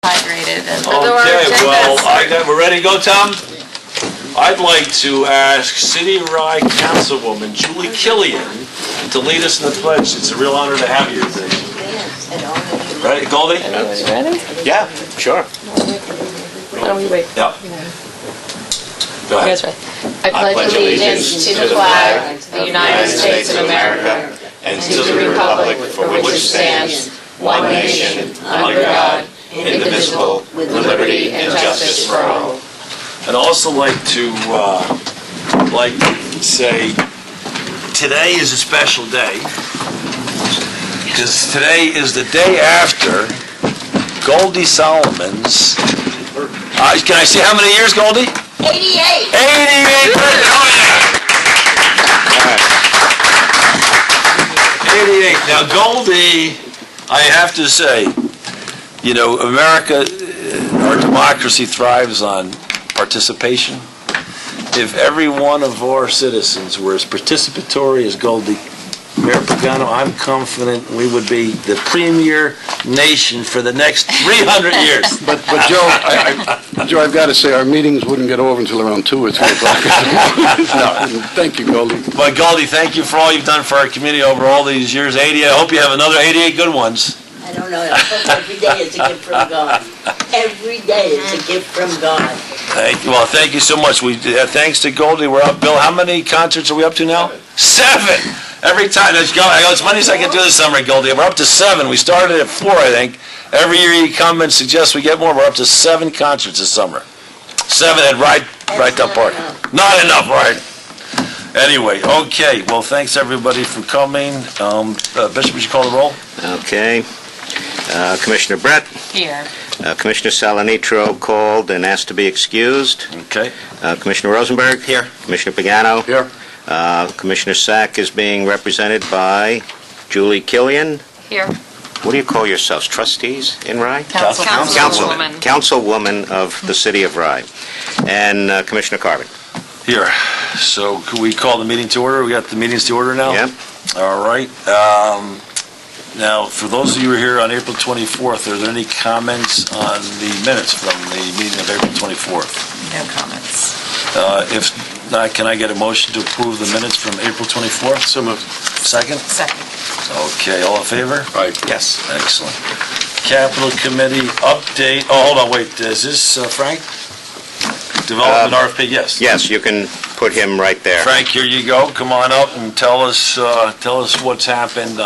hydrated. And okay, well, we're ready to go, Tom? I'd like to ask City of Rye Councilwoman Julie Killian to lead us in the pledge. It's a real honor to have you today. Ready, Goldie? Ready? Yeah, sure. Oh, we wait. Yeah. Go ahead. You guys ready? I pledge allegiance to the flag of the United States of America and to the republic for which it stands, one nation, under God, indivisible, with liberty and justice for all. I'd also like to say today is a special day because today is the day after Goldie Solomon's. Can I see how many years, Goldie? 88. 88. Oh yeah. 88. Now, Goldie, I have to say, you know, America, our democracy thrives on participation. If every one of our citizens were as participatory as Goldie, Mayor Pagano, I'm confident we would be the premier nation for the next 300 years. But Joe, I've got to say, our meetings wouldn't get over until around 2 or 3 o'clock. No, thank you, Goldie. But Goldie, thank you for all you've done for our community over all these years. 80. I hope you have another 88 good ones. I don't know. Every day is a gift from God. Every day is a gift from God. Well, thank you so much. Thanks to Goldie, we're up. Bill, how many concerts are we up to now? 7. Every time. I go, as many as I can do this summer, Goldie. We're up to 7. We started at 4, I think. Every year you come and suggest we get more. We're up to 7 concerts this summer. 7 at Rye Town Park. Not enough, right? Anyway, okay. Well, thanks everybody for coming. Bishop, would you call the roll? Okay. Commissioner Brett. Here. Commissioner Salanitro called and asked to be excused. Okay. Commissioner Rosenberg. Here. Commissioner Pagano. Here. Commissioner Sack is being represented by Julie Killian. Here. What do you call yourselves? Trustees in Rye? Councilwoman. Councilwoman of the City of Rye. And Commissioner Carvin. Here. So, could we call the meeting to order? We got the meetings to order now? Yep. All right. Now, for those of you who are here on April 24th, are there any comments on the minutes from the meeting of April 24th? No comments. If not, can I get a motion to approve the minutes from April 24th? So moved. Second? Second. Okay, all in favor? Right. Yes. Excellent. Capital Committee update. Oh, hold on, wait. Is this Frank? Development RFP, yes. Yes, you can put him right there. Frank, here you go. Come on up and tell us what's happened.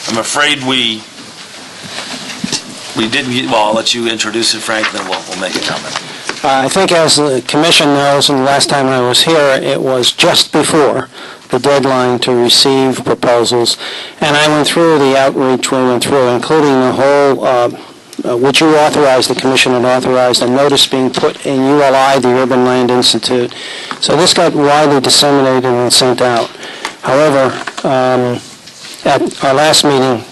I'm afraid we didn't get, well, I'll let you introduce it, Frank, then we'll make a comment. I think as the Commission knows, and the last time I was here, it was just before the deadline to receive proposals, and I went through the outreach we went through, including the whole, which you authorized, the Commission had authorized, a notice being put in ULI, the Urban Land Institute. So this got widely disseminated and sent out. However, at our last meeting,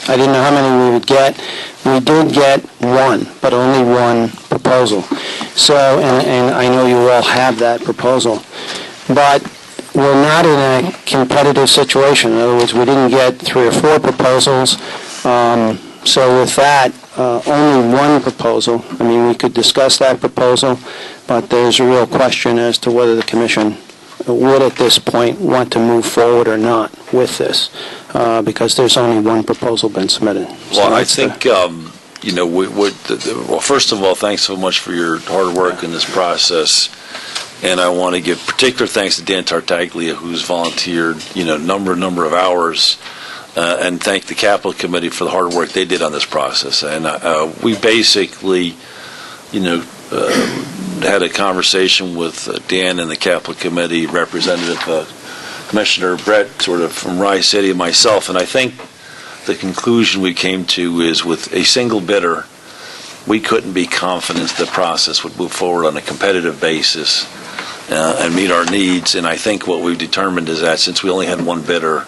I didn't know how many we would get. We did get 1, but only 1 proposal. So, and I know you all have that proposal. But we're not in a competitive situation. In other words, we didn't get 3 or 4 proposals. So with that, only 1 proposal. I mean, we could discuss that proposal, but there's a real question as to whether the Commission would at this point want to move forward or not with this, because there's only 1 proposal been submitted. Well, I think, you know, well, first of all, thanks so much for your hard work in this process, and I want to give particular thanks to Dan Tartaglia, who's volunteered, you know, number of hours, and thank the Capital Committee for the hard work they did on this process. And we basically, you know, had a conversation with Dan and the Capital Committee, Representative Commissioner Brett, sort of from Rye City, and myself, and I think the conclusion we came to is with a single bidder, we couldn't be confident the process would move forward on a competitive basis and meet our needs, and I think what we've determined is that since we only had 1 bidder,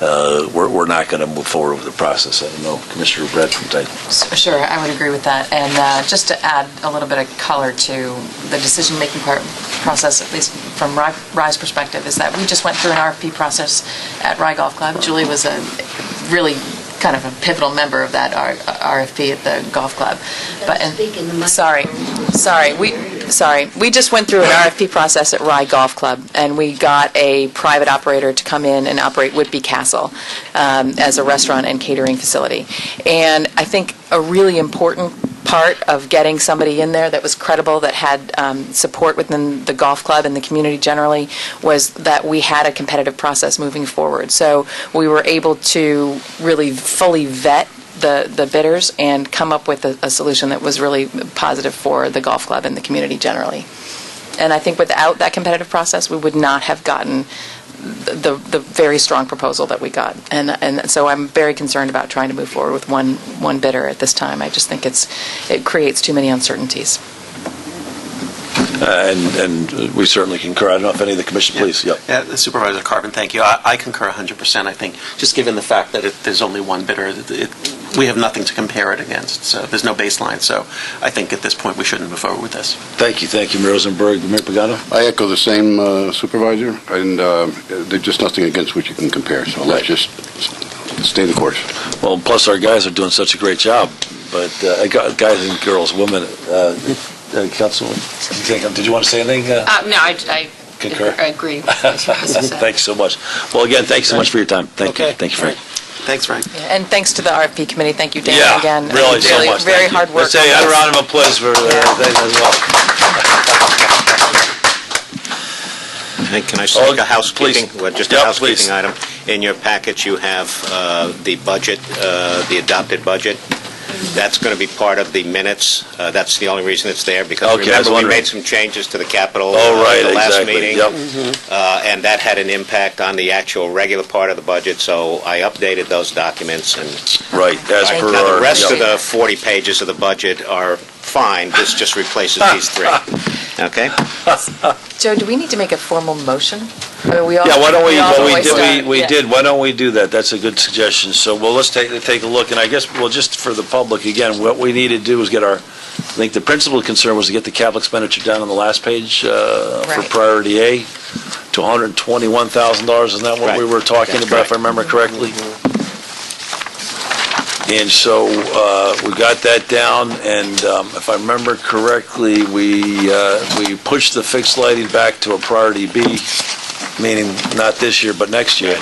we're not going to move forward with the process. I don't know, Commissioner Brett from Titan. Sure, I would agree with that. And just to add a little bit of color to the decision-making process, at least from Rye's perspective, is that we just went through an RFP process at Rye Golf Club. Julie was a really kind of a pivotal member of that RFP at the golf club. But we just went through an RFP process at Rye Golf Club, and we got a private operator to come in and operate Whitby Castle as a restaurant and catering facility. And I think a really important part of getting somebody in there that was credible, that had support within the golf club and the community generally, was that we had a competitive process moving forward. So we were able to really fully vet the bidders and come up with a solution that was really positive for the golf club and the community generally. And I think without that competitive process, we would not have gotten the very strong proposal that we got. And so I'm very concerned about trying to move forward with one bidder at this time. I just think it creates too many uncertainties. And we certainly concur. I don't know if any of the commission, please. Yep. Yeah, Supervisor Carvin, thank you. I concur 100%. I think just given the fact that there's only one bidder, we have nothing to compare it against. So there's no baseline. So I think at this point we shouldn't move forward with this. Thank you, Mayor Rosenberg. Mayor Pagano? I echo the same, Supervisor, and there's just nothing against which you can compare, so let's just stay the course. Well, plus our guys are doing such a great job. But guys and girls, women, Councilwoman, did you want to say anything? No, I concur. I agree. Thanks so much. Well, again, thanks so much for your time. Thank you. Thank you, Frank. Thanks, Frank. Yeah, and thanks to the RFP committee. Thank you, Dan, again. Really so much. Very hard work. Let's say a round of applause for that as well. And can I just make a housekeeping, just a housekeeping please. item? In your package, you have the budget, the adopted budget. That's going to be part of the minutes. That's the only reason it's there, because remember we made some changes to the capital at the last meeting, and that had an impact on the actual regular part of the budget, so I updated those documents. And as per now the rest of the 40 pages of the budget are fine. This just replaces these three. Okay? Joe, do we need to make a formal motion? Why don't we did. Why don't we do that? That's a good suggestion. So, let's take a look, and I guess, just for the public, again, what we need to do is get I think the principal concern was to get the capital expenditure down on the last page for priority A to $121,000. Isn't that what we were talking about, if I remember correctly? And so we got that down, and if I remember correctly, we pushed the fixed lighting back to a priority B, meaning not this year, but next year.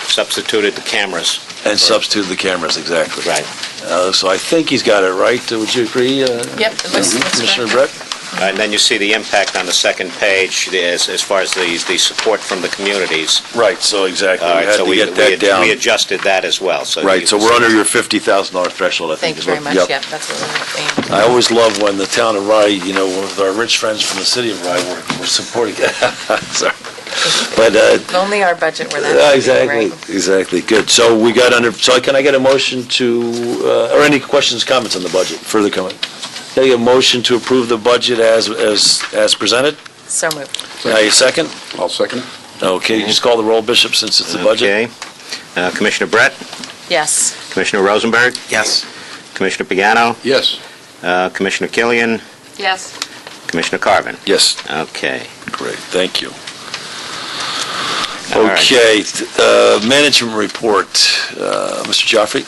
Substituted the cameras. And substituted the cameras, exactly. Right. So I think he's got it right. Would you agree, Yep. Commissioner Brett? And then you see the impact on the second page as far as the support from the communities. Right, so exactly. All right, we had to get that down. We adjusted that as well. So right, so we're under your $50,000 threshold, I think. Thank you very much. Yep, that's what we're aiming. I always love when the town of Rye, with our rich friends from the city of Rye, we're supporting it. Sorry. But only our budget were that. Exactly. Good. So we got under. So can I get a motion to, or any questions, comments on the budget? Further comment? Can I get a motion to approve the budget as presented? So moved. Can I second? I'll second it. Okay. You just call the roll, Bishop, since it's the budget. Okay. Commissioner Brett? Yes. Commissioner Rosenberg? Yes. Commissioner Pagano? Yes. Commissioner Killian? Yes. Commissioner Carvin? Yes. Okay. Great. Thank you. All okay. Management report, Mr. Gioffre,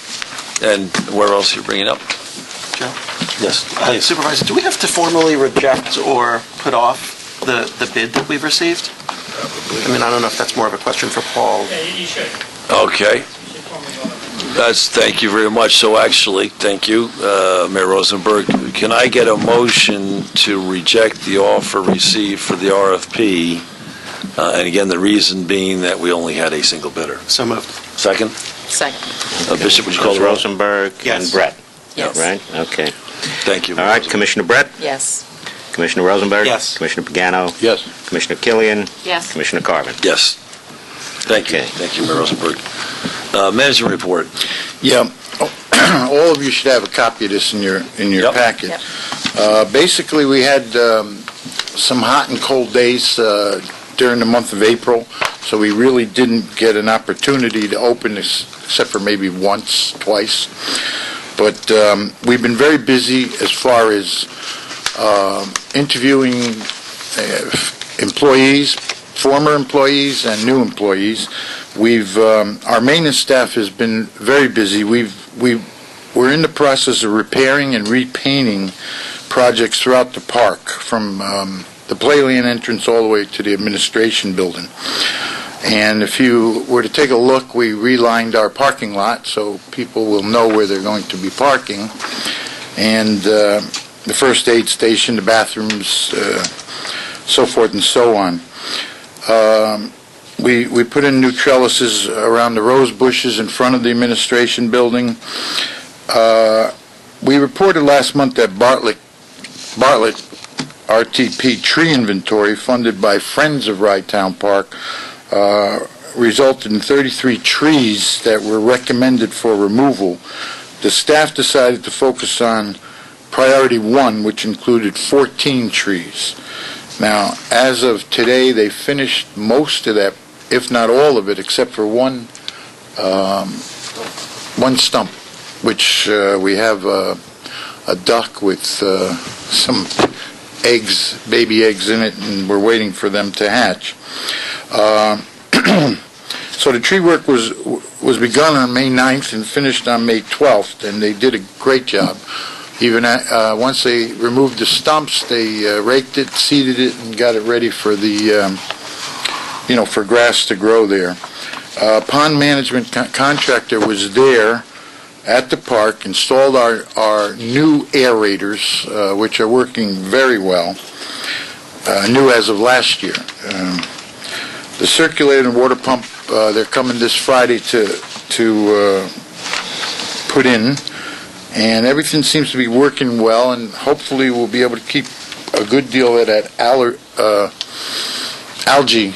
and where else are you bringing up? Joe? Yes. Supervisor, do we have to formally reject or put off the bid that we've received? I mean, I don't know if that's more of a question for Paul. Yeah, you should. Okay. You should formally vote. Thank you very much. So actually, thank you, Mayor Rosenberg. Can I get a motion to reject the offer received for the RFP? And again, the reason being that we only had a single bidder. So moved. Second? Second. Bishop, would you call the roll? Rosenberg and Brett? Yes. Right? Okay. Thank you. All right, Commissioner Brett? Yes. Commissioner Rosenberg? Yes. Commissioner Pagano? Yes. Commissioner Killian? Yes. Commissioner Carvin? Yes. Thank you. Okay. Thank you, Mayor Rosenberg. Management report. Yeah, all of you should have a copy of this in your packet. Yep. Basically, we had some hot and cold days during the month of April, so we really didn't get an opportunity to open this, except for maybe once, twice. But we've been very busy as far as interviewing employees, former employees and new employees Our maintenance staff has been very busy. We're in the process of repairing and repainting projects throughout the park, from the Playland entrance all the way to the administration building. And if you were to take a look, we relined our parking lot so people will know where they're going to be parking. And the first aid station, the bathrooms, so forth and so on. We put in new trellises around the rose bushes in front of the administration building. We reported last month that Bartlett RTP tree inventory, funded by Friends of Rye Town Park, resulted in 33 trees that were recommended for removal. The staff decided to focus on priority 1, which included 14 trees. Now, as of today, they finished most of that, if not all of it, except for one stump, which we have a duck with some eggs, baby eggs in it, and we're waiting for them to hatch. So the tree work was begun on May 9th and finished on May 12th, and they did a great job. Even once they removed the stumps, they raked it, seeded it, and got it ready for the, for grass to grow there. Pond management contractor was there at the park, installed our new aerators, which are working very well, new as of last year. The circulator and water pump, they're coming this Friday to put in, and everything seems to be working well, and hopefully we'll be able to keep a good deal of that algae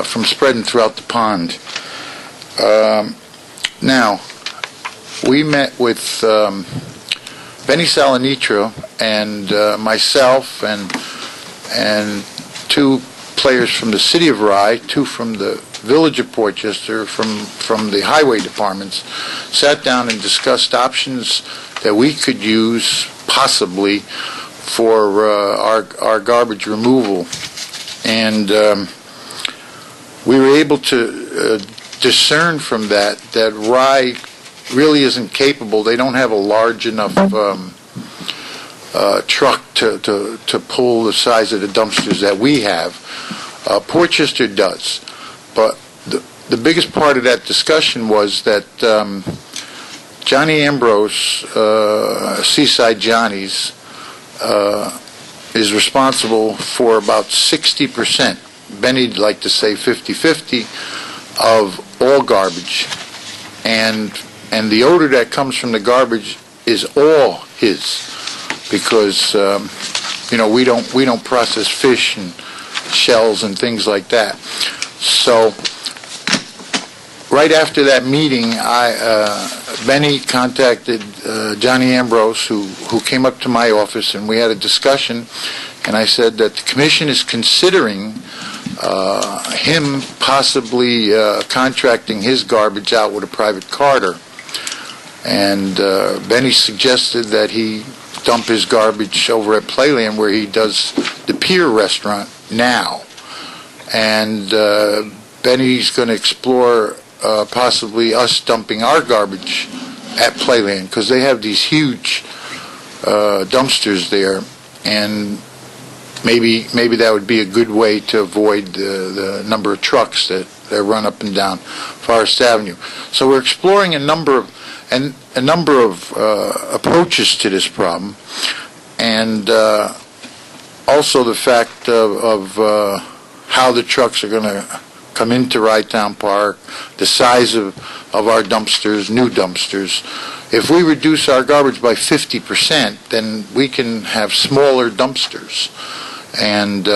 from spreading throughout the pond. Now, we met with Benny Salanitra and myself and two players from the city of Rye, two from the village of Portchester, from the highway departments, sat down and discussed options that we could use possibly for our garbage removal. And we were able to discern from that Rye really isn't capable. They don't have a large enough truck to pull the size of the dumpsters that we have. Portchester does. But the biggest part of that discussion was that Johnny Ambrose, Seaside Johnny's, is responsible for about 60%. Benny'd like to say 50-50 of all garbage. And the odor that comes from the garbage is all his, because we don't process fish and shells and things like that. So right after that meeting, Benny contacted Johnny Ambrose, who came up to my office, and we had a discussion. And I said that the commission is considering him possibly contracting his garbage out with a private carter. And Benny suggested that he dump his garbage over at Playland, where he does the Pier restaurant now. And Benny's going to explore possibly us dumping our garbage at Playland, because they have these huge dumpsters there, and maybe that would be a good way to avoid the number of trucks that run up and down Forest Avenue. So we're exploring a number of approaches to this problem, and also the fact of how the trucks are going to come into Rye Town Park, the size of our dumpsters, new dumpsters. If we reduce our garbage by 50%, then we can have smaller dumpsters and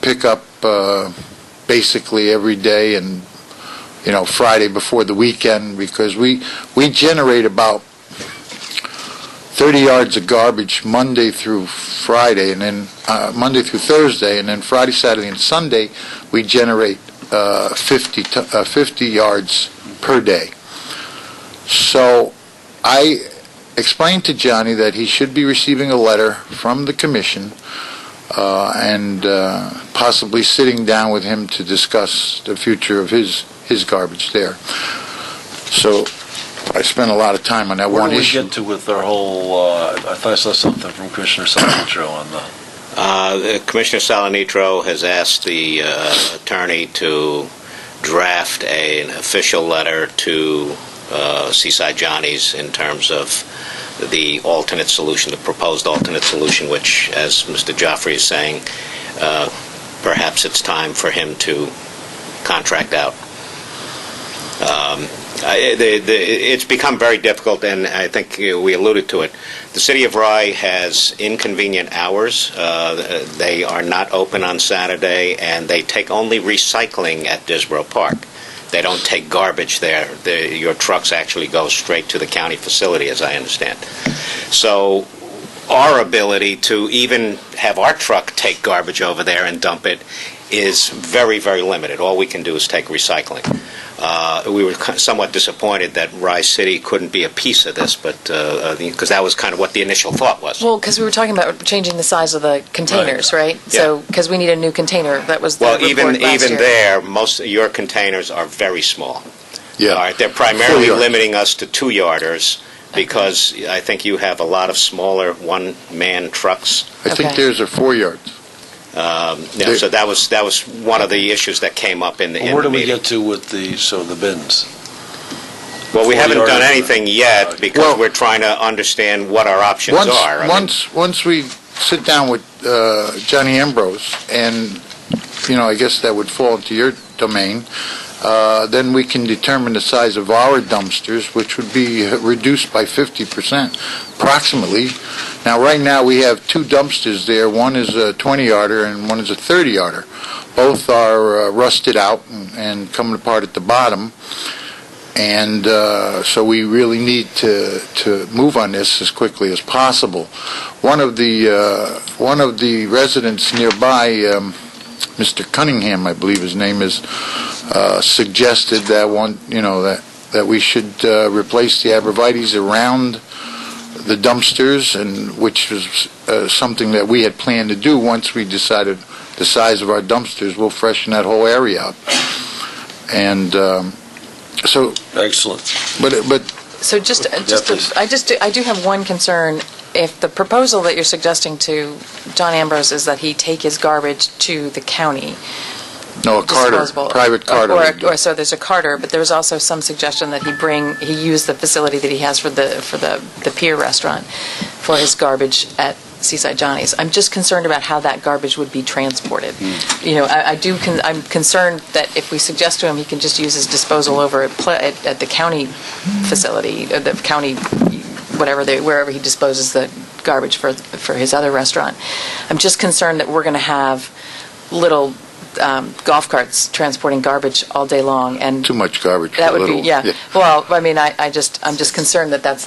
pick up basically every day, and Friday before the weekend, because we generate about 30 yards of garbage Monday through Friday, and then Monday through Thursday, and then Friday, Saturday, and Sunday we generate 50 yards per day. So I explained to Johnny that he should be receiving a letter from the commission and possibly sitting down with him to discuss the future of his his garbage there. So I spent a lot of time on that one issue. Where do we get to with our whole, I thought I saw something from Commissioner Salvatro on the... Commissioner Salanitro has asked the attorney to draft an official letter to Seaside Johnny's in terms of the alternate solution, the proposed alternate solution, which, as Mr. Gioffre is saying, perhaps it's time for him to contract out. It's become very difficult, and I think we alluded to it. The City of Rye has inconvenient hours. They are not open on Saturday, and they take only recycling at Disborough Park. They don't take garbage there. Your trucks actually go straight to the county facility, as I understand. So our ability to even have our truck take garbage over there and dump it is very, very limited. All we can do is take recycling. We were somewhat disappointed that Rye City couldn't be a piece of this, but because that was kind of what the initial thought was. Well, because we were talking about changing the size of the containers, right? Yeah. So, because we need a new container. That was the report last year. There, most of your containers are very small. Yeah. All right, they're primarily 4 yards. limiting us to 2-yarders because I think you have a lot of smaller one-man trucks. I think theirs are 4 yards. So that was one of the issues that came up in the Where do we meeting. get to with the bins? Well, we haven't 40 done yards. anything yet because we're trying to understand what our options are. Once we sit down with Johnny Ambrose, and I guess that would fall into your domain, then we can determine the size of our dumpsters, which would be reduced by 50%, approximately. Now, right now, we have 2 dumpsters there. One is a 20-yarder and one is a 30-yarder. Both are rusted out and coming apart at the bottom. And so we really need to move on this as quickly as possible. One of the residents nearby, Mr. Cunningham, I believe his name is, suggested that we should replace the abrevieties around the dumpsters, and which was something that we had planned to do once we decided the size of our dumpsters. We'll freshen that whole area up. And so excellent. But So I do have one concern. If the proposal that you're suggesting to John Ambrose is that he take his garbage to the county, no, a carter, disposable, private carter. or so there's a carter, but there's also some suggestion that he use the facility that he has for the pier restaurant for his garbage at Seaside Johnny's. I'm just concerned about how that garbage would be transported. I'm concerned that if we suggest to him he can just use his disposal over at the county facility, the county, wherever he disposes the garbage for his other restaurant. I'm just concerned that we're going to have little golf carts transporting garbage all day long, and Too much garbage. that for would little. be Well, I mean, I'm just concerned that that's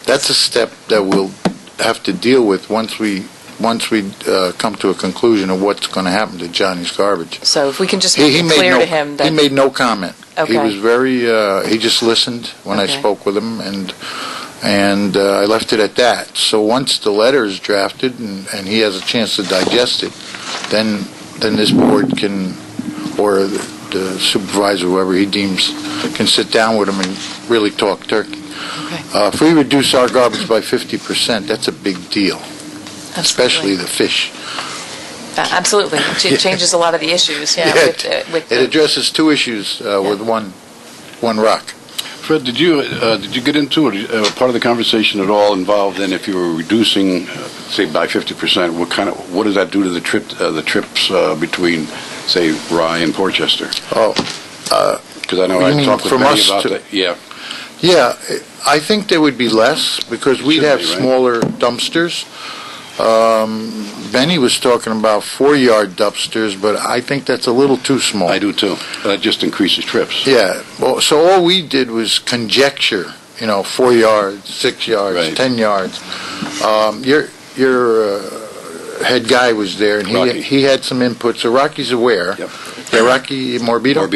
That's a step that we'll have to deal with once we come to a conclusion of what's going to happen to Johnny's garbage. So if we can just make it clear to him that he made no comment. Okay. He was very. He just listened when I spoke with him, and I left it at that. So once the letter is drafted and he has a chance to digest it, then this board can, or the supervisor, whoever he deems, can sit down with him and really talk turkey. Okay. If we reduce our garbage by 50%, that's a big deal, especially the fish. Absolutely. It changes a lot of the issues. It addresses 2 issues with one rock. Fred, did you get into it? Part of the conversation at all involved in if you were reducing, say, by 50%? What does that do to the trips between, say, Rye and Portchester? Because I know I talked with Benny about that. Yeah, I think there would be less because we'd have smaller dumpsters. Benny was talking about 4-yard dumpsters, but I think that's a little too small. I do too. That just increases trips. Yeah. Well, so all we did was conjecture. 4 yards, 6 yards, 10 yards. Your head guy was there, and he had some input. So Rocky's aware. Yep. Yeah, Rocky Morbido.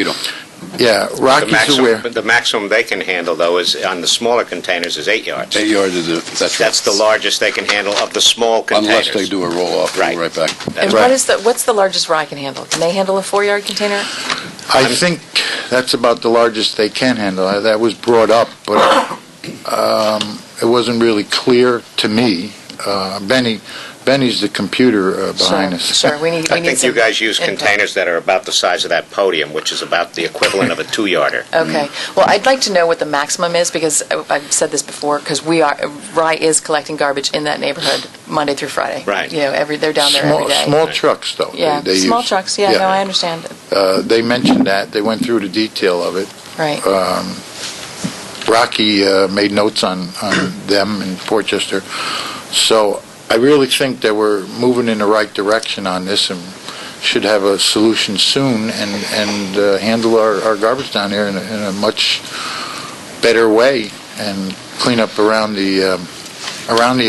Yeah, Rocky's aware. The maximum they can handle, though, is on the smaller containers is 8 yards. 8 yards is That's the largest they can handle of the small containers. Unless they do a roll-off and right back. And what's the largest Rye can handle? Can they handle a 4-yard container? I think that's about the largest they can handle. That was brought up, but it wasn't really clear to me. Benny's the computer behind us. Sure, we need I think you some guys use input. containers that are about the size of that podium, which is about the equivalent of a 2-yarder. Okay. Well, I'd like to know what the maximum is, because I've said this before, because Rye is collecting garbage in that neighborhood Monday through Friday. Right. They're down there every day. Small trucks, though. Yeah, they small use. trucks, no, I understand. They mentioned that. They went through the detail of it. Right. Rocky made notes on them in Portchester. So I really think that we're moving in the right direction on this and should have a solution soon and handle our garbage down here in a much better way and clean up around the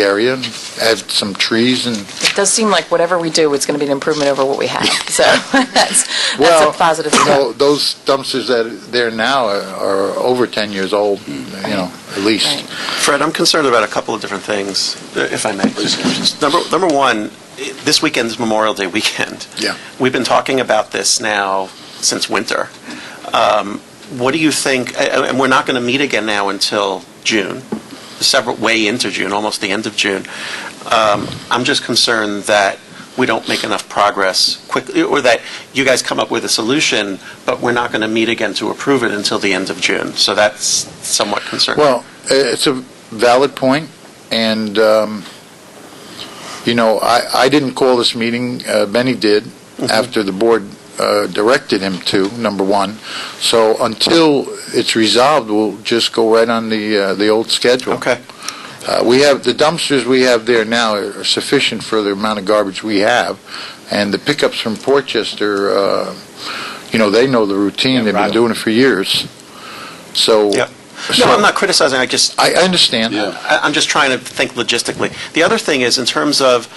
area and add some trees. And It does seem like whatever we do, it's going to be an improvement over what we have. So that's a positive step. Those dumpsters that are there now are over 10 years old, at least. Right. Fred, I'm concerned about a couple of different things, if I may. Number one, this weekend's Memorial Day weekend. Yeah. We've been talking about this now since winter. What do you think, and we're not going to meet again now until June, way into June, almost the end of June. I'm just concerned that we don't make enough progress quickly, or that you guys come up with a solution, but we're not going to meet again to approve it until the end of June. So that's somewhat concerning. Well, it's a valid point, and, I didn't call this meeting. Benny did, after the board directed him to, number one. So until it's resolved, we'll just go right on the old schedule. Okay. We have the dumpsters we have there now are sufficient for the amount of garbage we have, and the pickups from Portchester, they know the routine. They've been doing it for years. So, Yep. No, I'm not criticizing. I understand. Yeah. I'm just trying to think logistically. The other thing is, in terms of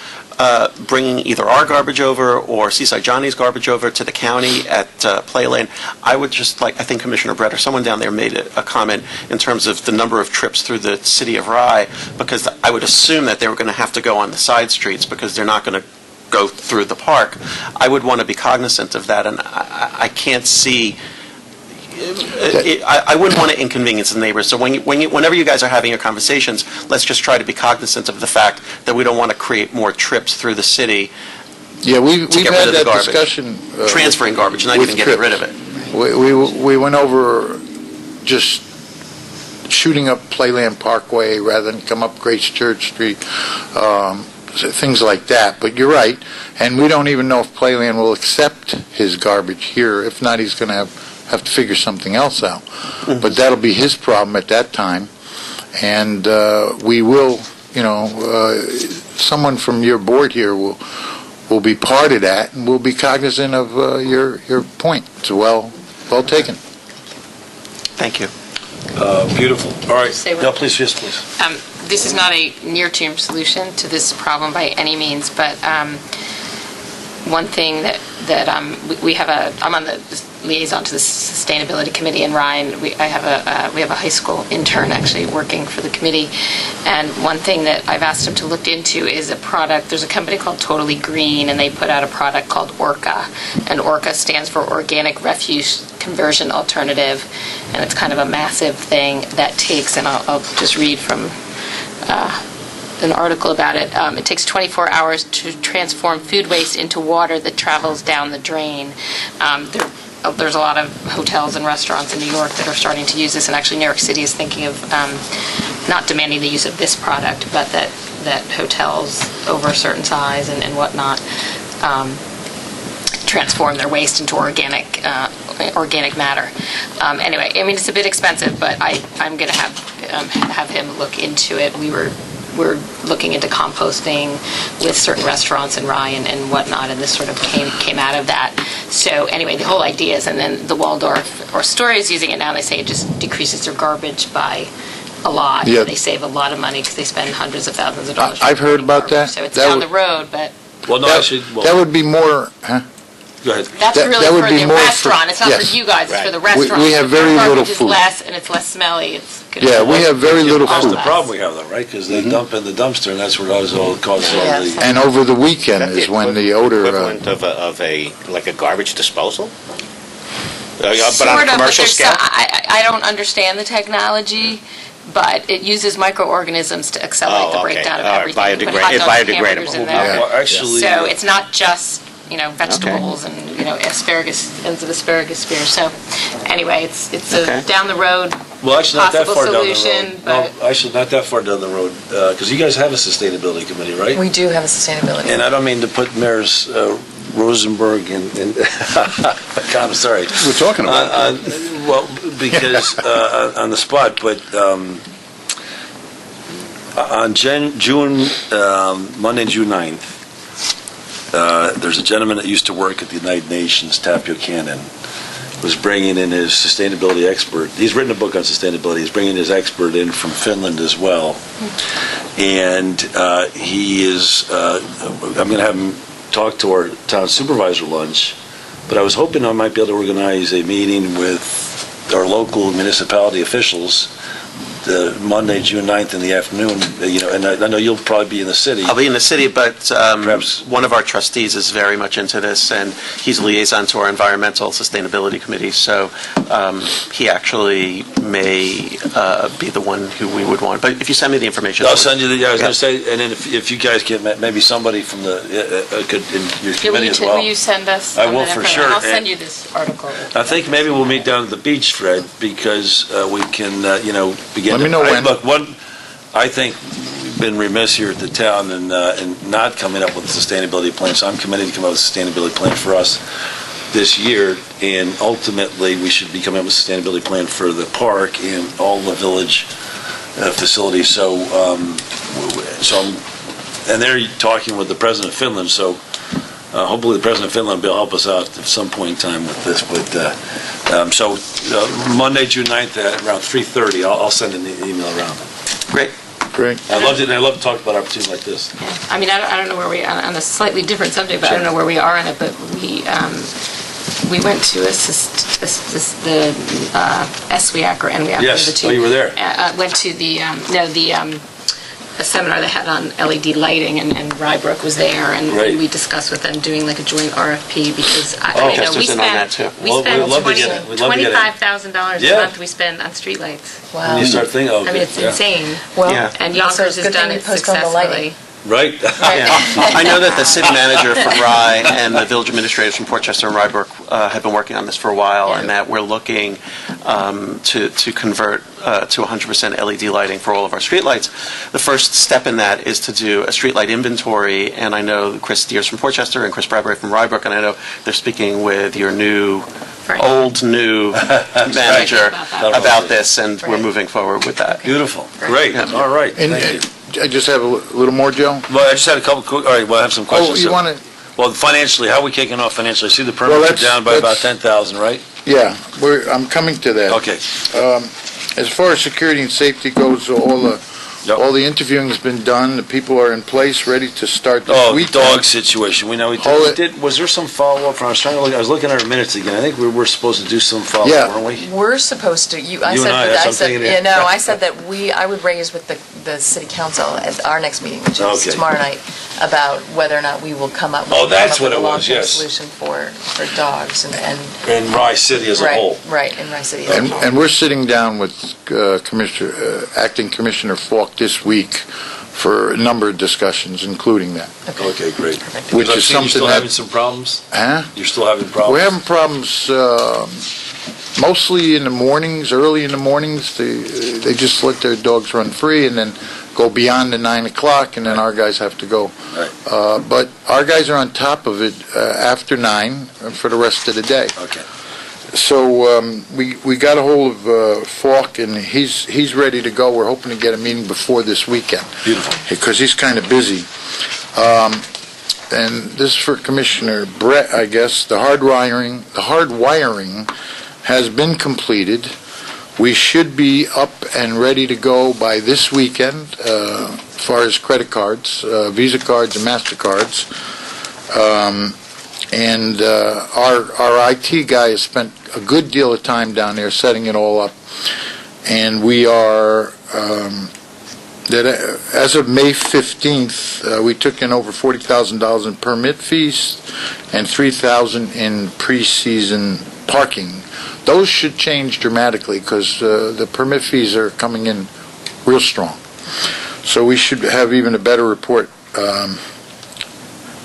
bringing either our garbage over or Seaside Johnny's garbage over to the county at Play Lane, I would just I think Commissioner Brett or someone down there made a comment in terms of the number of trips through the city of Rye, because I would assume that they were going to have to go on the side streets because they're not going to go through the park. I would want to be cognizant of that, and I can't see... I wouldn't want to inconvenience the neighbors. So whenever you guys are having your conversations, let's just try to be cognizant of the fact that we don't want to create more trips through the city. Yeah, we've get had rid of the that garbage. discussion. Transferring garbage, not with even getting rid trips. of it. We went over just shooting up Playland Parkway rather than come up Grace Church Street, things like that. But you're right, and we don't even know if Playland will accept his garbage here. If not, he's going to have to figure something else out. Mm-hmm. But that'll be his problem at that time. And we will, someone from your board here will be part of that, and we'll be cognizant of your point. It's well taken. Thank you. Beautiful. All right. Say what? No, please, yes, please. This is not a near-term solution to this problem by any means, but one thing that I'm on the liaison to the sustainability committee in Rye, and we have a high school intern actually working for the committee, and one thing that I've asked him to look into is a product. There's a company called Totally Green, and they put out a product called Orca, and Orca stands for Organic Refuse Conversion Alternative, and it's kind of a massive thing that takes, and I'll just read from an article about it. It takes 24 hours to transform food waste into water that travels down the drain. There's a lot of hotels and restaurants in New York that are starting to use this, and actually New York City is thinking of not demanding the use of this product, but that hotels over a certain size and whatnot transform their waste into organic matter. Anyway, I mean, it's a bit expensive, but I'm going to have him look into it. We're looking into composting with certain restaurants in Rye and whatnot, and this sort of came out of that. So anyway, the whole idea is, and then the Waldorf or Astoria is using it now, they say it just decreases their garbage by a lot. Yeah. They save a lot of money because they spend hundreds of thousands of dollars. I've heard about that. So it's That down would- the road, but Well, no, actually, That would be more, huh? go ahead. that's that really would for be the more for- restaurant. It's not yes. for you guys, it's for the Right. restaurant. We have Their very little garbage is food. less, and it's less smelly. It's good. Yeah, we have very little That's food. the problem we have, though, right? Because they dump in the dumpster, and that's where it all causes all Yes. the... And over the weekend Is that is when the odor... equivalent of a garbage disposal? But on Sort a of, but commercial there's scale? I don't understand the technology, but it uses microorganisms to accelerate the breakdown of All right, everything. You put hot it's dogs and hamburgers biodegradable. in there. Well, actually, So it's not just, vegetables and, asparagus, ends of asparagus spear. So anyway, it's Okay. a down the road well, actually, not that possible far down the solution, road. but No, actually, not that far down the road, because you guys have a sustainability committee, right? We do have a sustainability. And I don't mean to put Mayors Rosenberg and I'm sorry. We're talking about Well, because on the spot, but on Monday, June 9th, there's a gentleman that used to work at the United Nations, Chap, was bringing in his sustainability expert. He's written a book on sustainability. He's bringing his expert in from Finland as well. And he is, I'm going to have him talk to our town supervisor lunch, but I was hoping I might be able to organize a meeting with our local municipality officials Monday, June 9th in the afternoon, and I know you'll probably be in the city. I'll be in the city, but Perhaps. one of our trustees is very much into this, and he's a liaison to our environmental sustainability committee, so he actually may be the one who we would want. But if you send me the information... I'll send you I was going to say, and then if you guys can, maybe somebody from the, could, in your committee as well. will you send us? I will that for information? sure. I'll send you this article. I think maybe we'll meet down at the beach, Fred, because we can, begin. Let me know when. Look, I think we've been remiss here at the town in not coming up with a sustainability plan. So I'm committed to come up with a sustainability plan for us this year, and ultimately we should be coming up with a sustainability plan for the park and all the village facilities. So, and they're talking with the president of Finland. So. Hopefully the President of Finland will help us out at some point in time with this. But Monday, June 9th at around 3:30, I'll send an email around. Great. I love to talk about opportunities like this. Yeah. I mean, I don't know where we are on a slightly different subject, but I don't know where we are on it. But we went to the SWIAC or NWIAC. Yes. The two. Oh, you were there. Went to the a seminar they had on LED lighting, and Rybrook was there, and Great. we discussed with them doing like a joint RFP because we in on that too. spend Well, we'd love to get it. We'd love to get it. $25,000 Yeah. a month we spend on streetlights. Wow. And you start thinking, I mean, it's insane. Well, Yeah. And so Yonkers it's has good thing done we it postponed the successfully. lighting. right? Yeah. I know that the city manager for Rye and the village administrators from Portchester and Rybrook have been working on this for a while, and that we're looking to convert to 100% LED lighting for all of our streetlights. The first step in that is to do a streetlight inventory, and I know Chris Steers from Portchester and Chris Bradbury from Rybrook, and I know they're speaking with your new manager about this, and we're moving forward with that. Beautiful. Great. All right. And Thank you. I just have a little more, Joe. Well, I just had a couple quick, all right, well, I have some questions. Oh, you So- want to? Well, financially, how are we kicking off financially? I see the Well, permits are that's- down by about that's- 10,000, right? Yeah, I'm coming to that. Okay. As far as security and safety goes, all the interviewing has been done. The people are in place, ready to start this Oh, the weekend. dog situation. We know we did. Was there some follow-up? I was looking at our minutes again. I think we were supposed to do some follow-up, Yeah. weren't we? We're supposed to, You and I, that's what I'm thinking here. I said that I would raise with the city council at our next meeting, which is Okay. tomorrow night, about whether or not we will come up with. Oh, that's come up what with it a was, long-term yes. Solution for dogs and. In Rye City as a whole. Right, in Rye City as a whole. And we're sitting down with Acting Commissioner Falk this week for a number of discussions, including that. Okay, great. Which I've is seen you're something still that- having some problems? Huh? You're still having problems? We're having problems mostly in the mornings, early in the mornings. They just let their dogs run free and then go beyond the 9 o'clock, and then our guys have to go. Right. But our guys are on top of it after 9 for the rest of the day. Okay. So we got a hold of Falk, and he's ready to go. We're hoping to get a meeting before this weekend. Beautiful. Because he's kind of busy. And this is for Commissioner Brett, I guess. The hard wiring has been completed. We should be up and ready to go by this weekend, as far as credit cards, Visa cards and MasterCards. And our IT guy has spent a good deal of time down there setting it all up. And we are that as of May 15th, we took in over $40,000 in permit fees and $3,000 in preseason parking. Those should change dramatically because the permit fees are coming in real strong. So we should have even a better report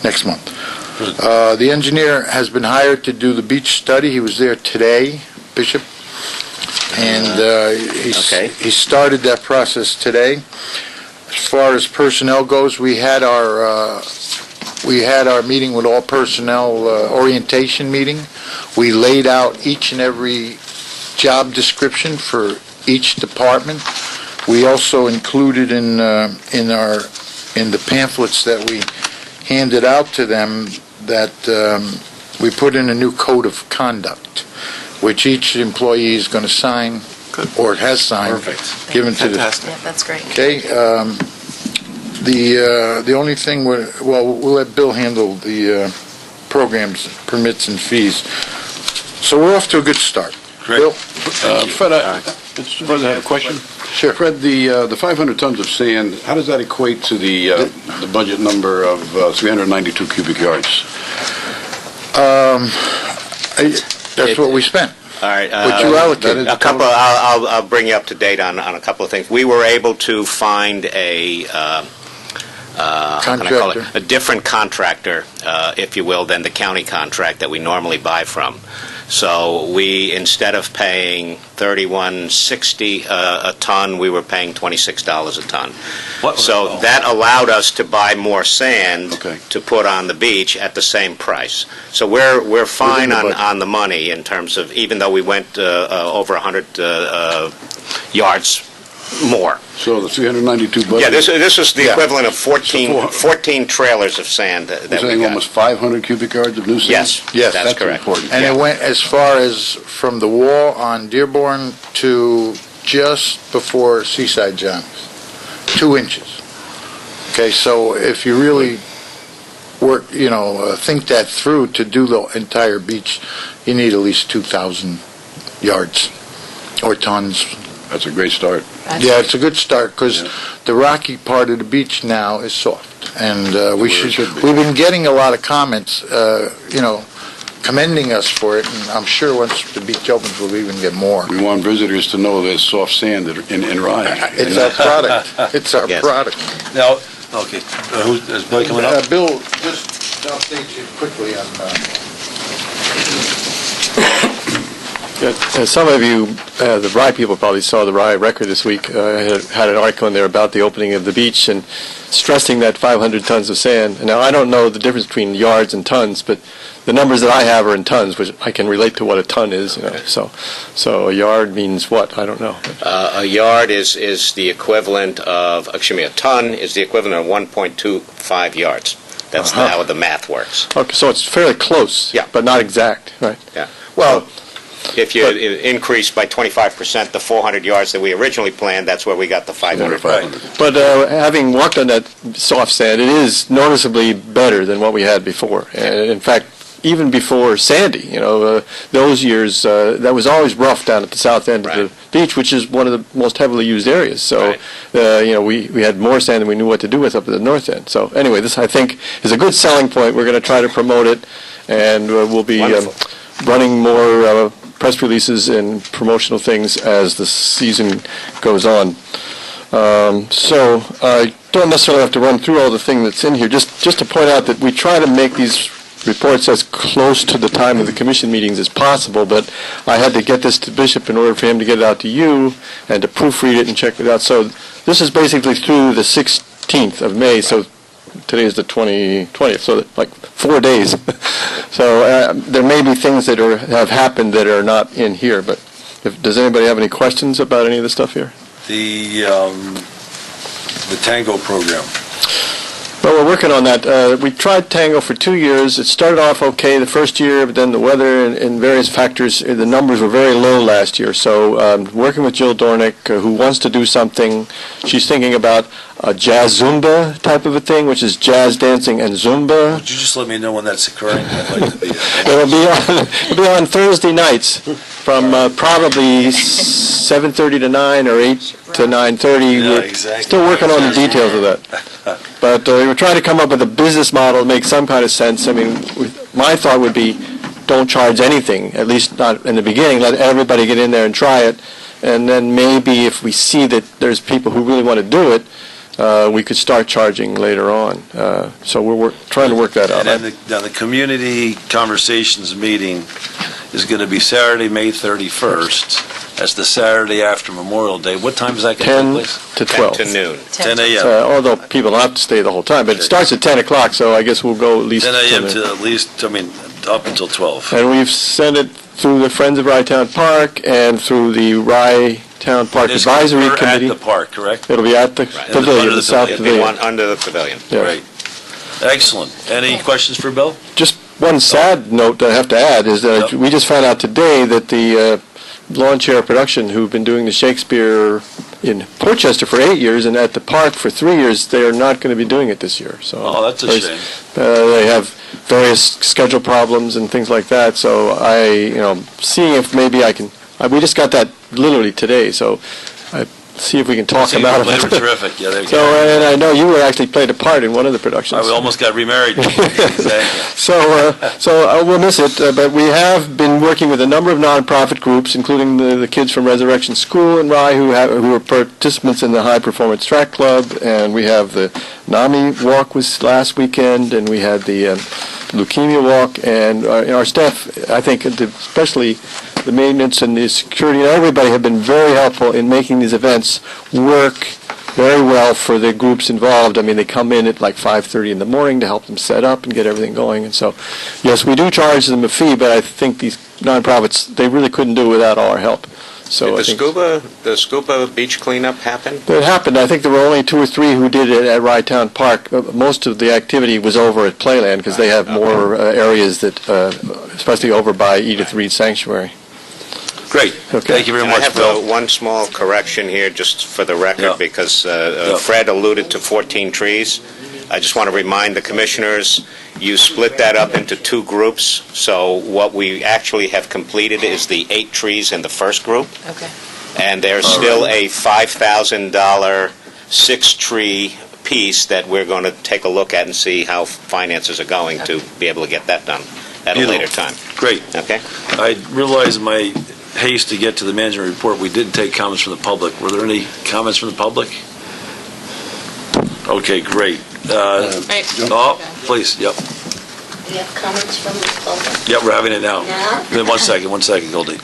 next month. The engineer has been hired to do the beach study. He was there today, Bishop, and he started that process today. As far as personnel goes, we had our meeting with all personnel orientation meeting. We laid out each and every job description for each department. We also included in the pamphlets that we handed out to them that we put in a new code of conduct, which each employee is going to sign, or has signed, given to the... Yeah, that's great. Okay. The only thing, we'll let Bill handle the programs, permits, and fees. So we're off to a good start. Great. Bill? Fred, I have a question. Sure. Fred, the 500 tons of sand, how does that equate to the budget number of 392 cubic yards? That's what we spent. All right. What you allocated. I'll bring you up to date on a couple of things. We were able to find a Contractor. a different contractor, if you will, than the county contract that we normally buy from. So we, instead of paying $31.60 a ton, we were paying $26 a ton. So that allowed us to buy more sand to put on the beach at the same price. So we're fine on the money in terms of, even though we went over 100 yards more. So the 392 budget... Yeah, this is the equivalent of 14 trailers of sand that we got. Almost 500 cubic yards of new sand? Yes, that's correct. Important. And it went as far as from the wall on Dearborn to just before Seaside John's, 2 inches. Okay, so if you really work, think that through to do the entire beach, you need at least 2,000 yards or tons. That's a great start. Yeah, it's a good start because the rocky part of the beach now is soft, and we've been getting a lot of comments, commending us for it, and I'm sure once the beach opens, we'll even get more. We want visitors to know there's soft sand in Rye. It's our product. It's our product. Now, okay, is Bill coming up? Bill, just update you quickly on... Some of you, the Rye people probably saw the Rye Record this week. I had an article in there about the opening of the beach and stressing that 500 tons of sand. Now, I don't know the difference between yards and tons, but the numbers that I have are in tons, which I can relate to what a ton is. So a yard means what? I don't know. A yard is the equivalent of, a ton is the equivalent of 1.25 yards. That's how the math works. Okay, so it's fairly close, but not exact, right? Yeah. Well, if you increase by 25% the 400 yards that we originally planned, that's where we got the 500. But having walked on that soft sand, it is noticeably better than what we had before. And in fact, even before Sandy, those years, that was always rough down at the south end of the beach, which is one of the most heavily used areas. So, we had more sand than we knew what to do with up at the north end. So anyway, this, I think, is a good selling point. We're going to try to promote it, and we'll be running more press releases and promotional things as the season goes on. So I don't necessarily have to run through all the thing that's in here. Just to point out that we try to make these reports as close to the time of the commission meetings as possible, but I had to get this to Bishop in order for him to get it out to you and to proofread it and check it out. So this is basically through the 16th of May, so today is the 20th, so like 4 days. So there may be things that have happened that are not in here, but does anybody have any questions about any of the stuff here? The Tango program. Well, we're working on that. We tried Tango for 2 years. It started off okay the first year, but then the weather and various factors, the numbers were very low last year. So working with Jill Dornick, who wants to do something, she's thinking about a jazz Zumba type of a thing, which is jazz dancing and Zumba. Would you just let me know when that's occurring? I'd like to be It'll be on Thursday nights from probably 7:30 to 9 or 8 to 9:30. Yeah, We're exactly. still working on the details of that. But we were trying to come up with a business model that makes some kind of sense. I mean, my thought would be, don't charge anything, at least not in the beginning. Let everybody get in there and try it. And then maybe if we see that there's people who really want to do it, we could start charging later on. So we're trying to work that out. And then the community conversations meeting is going to be Saturday, May 31st. That's the Saturday after Memorial Day. What time is that going to take place? 10 to 12. 10 to noon. 10 a.m. Although people don't have to stay the whole time, but it starts at 10 o'clock, so I guess we'll go at least 10 a.m. till to at least, up until 12. And we've sent it through the Friends of Rye Town Park and through the Rye Town Park It's Advisory at Committee. the park, correct? It'll be at the pavilion, Under the the South pavilion. It'd be Pavilion. under the pavilion. Yeah. Great. Excellent. Any questions for Bill? Just one sad note that I have to add is that Yep. we just found out today that the Lawn Chair Production, who've been doing the Shakespeare in Portchester for 8 years and at the park for 3 years, they are not going to be doing it this year. So Oh, that's a shame. they have various schedule problems and things like that. So seeing if maybe I can. We just got that literally today, so I see if we can talk about They were it. terrific. Yeah, they So, and I know you were actually played a part in one of the productions. I almost got remarried. Exactly. So we'll miss it, but we have been working with a number of nonprofit groups, including the kids from Resurrection School in Rye, who are participants in the High Performance Track Club, and we have the NAMI Walk was last weekend, and we had the Leukemia Walk, and our staff, I think, especially the maintenance and the security and everybody have been very helpful in making these events work very well for the groups involved. I mean, they come in at like 5:30 in the morning to help them set up and get everything going. And so, yes, we do charge them a fee, but I think these nonprofits, they really couldn't do it without our help. So Did the scuba beach cleanup happen? it happened. I think there were only 2 or 3 who did it at Rye Town Park. Most of the activity was over at Playland because they have more areas that, especially over by Edith Reed Sanctuary. Great. Okay. Thank you very And much, I have Bill. one small correction here, just for the record, Yeah. because Yeah. Fred alluded to 14 trees. I just want to remind the commissioners, you split that up into 2 groups, so what we actually have completed is the 8 trees in the first group, Okay. and there's still a $5,000 6-tree piece that we're going to take a look at and see how finances are going to be able to get that done at a Beautiful. later time. Great. Okay? I realize in my haste to get to the management report, we didn't take comments from the public. Were there any comments from the public? Okay, great. Please, yep. We have comments from the public. Yep, we're having it now. Now? Then one second, Goldie.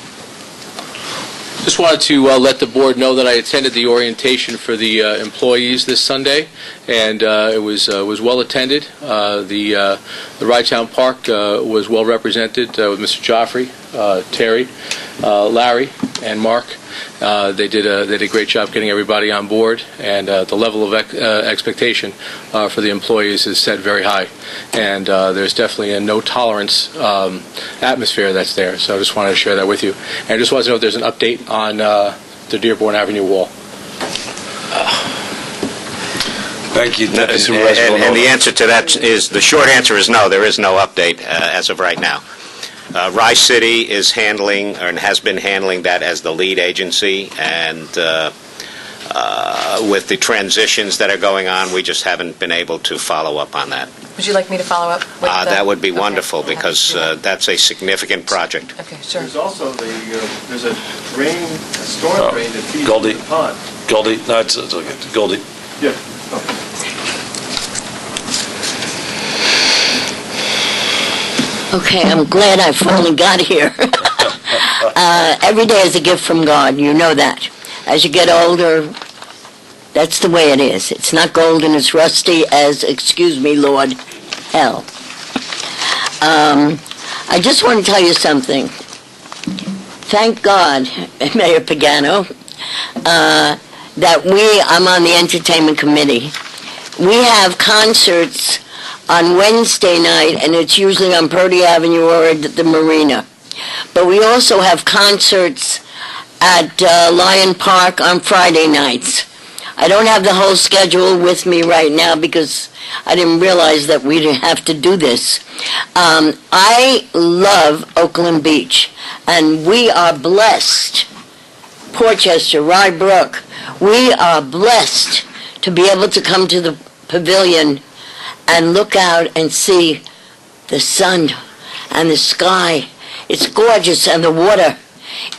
Just wanted to let the board know that I attended the orientation for the employees this Sunday, and it was well attended. The Rye Town Park was well represented with Mr. Gioffre, Terry, Larry, and Mark. They did a great job getting everybody on board, and the level of expectation for the employees is set very high. And there's definitely a no-tolerance atmosphere that's there. So I just wanted to share that with you. And I just wanted to know if there's an update on the Dearborn Avenue wall. Thank you. And the answer to that is, the short answer is no, there is no update as of right now. Rye City is handling, or has been handling that as the lead agency, and with the transitions that are going on, we just haven't been able to follow up on that. Would you like me to follow up with That would be Okay. wonderful, because that's a significant project. Okay, sure. There's also there's a storm drain that feeds Goldie. into the pond. Goldie, no, it's okay. Goldie. Yeah. Okay, I'm glad I finally got here. Every day is a gift from God, you know that. As you get older, that's the way it is. It's not golden, it's rusty as, excuse me, Lord, hell. I just want to tell you something. Thank God, Mayor Pagano, that I'm on the entertainment committee. We have concerts on Wednesday night, and it's usually on Purdy Avenue or at the Marina. But we also have concerts at Lyon Park on Friday nights. I don't have the whole schedule with me right now because I didn't realize that we'd have to do this. I love Oakland Beach, and we are blessed, Portchester, Rye Brook, We are blessed to be able to come to the pavilion and look out and see the sun and the sky. It's gorgeous, and the water.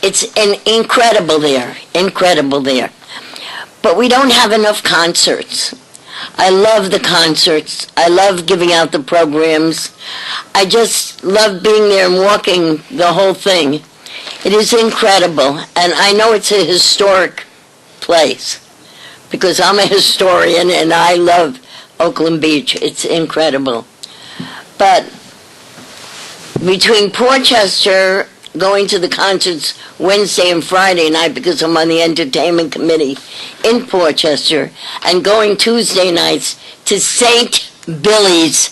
It's incredible there, incredible there. But we don't have enough concerts. I love the concerts. I love giving out the programs. I just love being there and walking the whole thing. It is incredible, and I know it's a historic place because I'm a historian and I love Oakland Beach. It's incredible. But between Portchester going to the concerts Wednesday and Friday night because I'm on the entertainment committee in Portchester, and going Tuesday nights to St. Billy's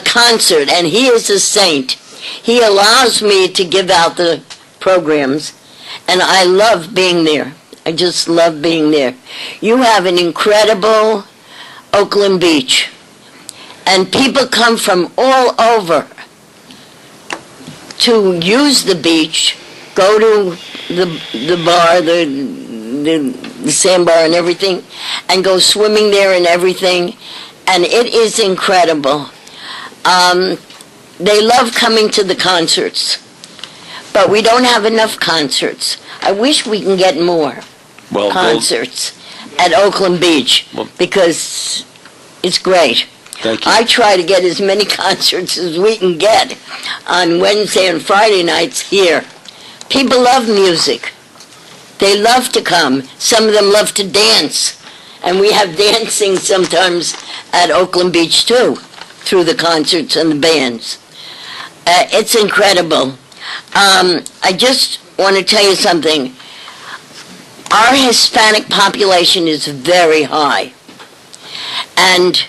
concert, and he is a saint. He allows me to give out the programs, and I love being there. I just love being there. You have an incredible Oakland Beach, and people come from all over to use the beach, go to the bar, the sandbar and everything, and go swimming there and everything, and it is incredible. They love coming to the concerts, but we don't have enough concerts. I wish we can get more concerts at Oakland Beach because it's great. Thank you. I try to get as many concerts as we can get on Wednesday and Friday nights here. People love music. They love to come. Some of them love to dance. And we have dancing sometimes at Oakland Beach too, through the concerts and the bands. It's incredible. I just want to tell you something. Our Hispanic population is very high. And